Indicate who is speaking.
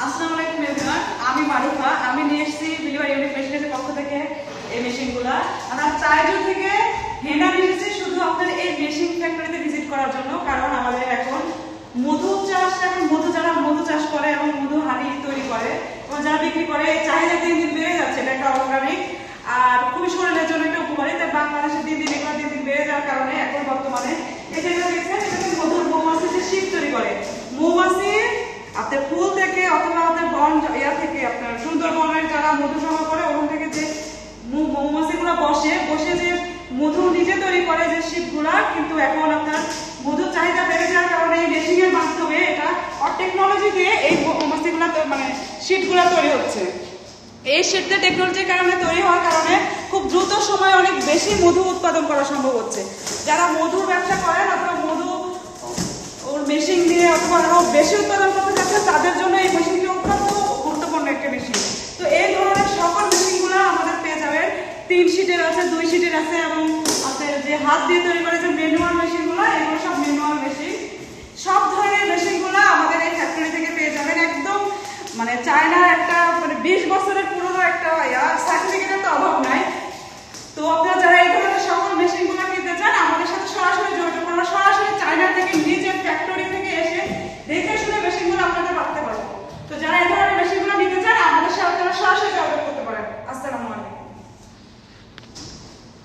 Speaker 1: আসসালামু আলাইকুম এভরিওয়ান, আমি মারুফা। আমি নিয়ে এসেছি বিলিভার ইউনিক মেশিনের পক্ষ থেকে এই মেশিনগুলো। আমরা চাইজু থেকে হেনা নিয়ে এসেছি শুধু আপনার এই মেশিন ফ্যাক্টরিতে ভিজিট করার জন্য, কারণ আমাদের এখন মধু চাষ, এখন যারা মধু চাষ করে এবং মধু হানি তৈরি করে এবং যারা বিক্রি করে, এই চাহিদা দিন দিন বেড়ে যাচ্ছে। এটা একটা অর্গানিক আর খুবই শরীরের জন্য একটা উপকারী। তাই বাংলাদেশে দিন দিন এগুলো দিন দিন বেড়ে যাওয়ার কারণে এখন বর্তমানে এটা দেখছেন, এটা মধুর মৌমাছি যে শীত তৈরি করে, মৌমাছি আপনার ফুল থেকে অথবা আপনার বন থেকে আপনার সুন্দরবনের যারা মধু সংগ্রহ করে ওখান থেকে যে মৌমাছিগুলো বসে যে মধু নিজে তৈরি করে যে শীতগুলা, কিন্তু এখন আপনার মধুর চাহিদা বেড়ে যাওয়ার কারণে এই মেশিং এর মাধ্যমে এটা টেকনোলজি দিয়ে এই মৌমাছিগুলা মানে শীতগুলা তৈরি হচ্ছে। এই শীতের টেকনোলজির কারণে তৈরি হওয়ার কারণে খুব দ্রুত সময়ে অনেক বেশি মধু উৎপাদন করা সম্ভব হচ্ছে। যারা মধুর ব্যবসা করেন অথবা মধু মেশিন দিয়ে অথবা আরো বেশি উৎপাদন করতে চাচ্ছে, তাদের জন্য এই মেশিনটি অত্যন্ত গুরুত্বপূর্ণ একটা মেশিন। তো এই ধরনের সকল মেশিনগুলো আমাদের পেয়ে যাবেন। 3 সিটের আছে, 2 সিটের আছে এবং আপনার যে হাত দিয়ে তৈরি করে যে ম্যানুয়াল মেশিনগুলো, এগুলো সব ম্যানুয়াল মেশিন। সব ধরনের মেশিনগুলো আমাদের এই ফ্যাক্টরি থেকে পেয়ে যাবেন। একদম মানে চায়নার একটা মানে 20 বছরের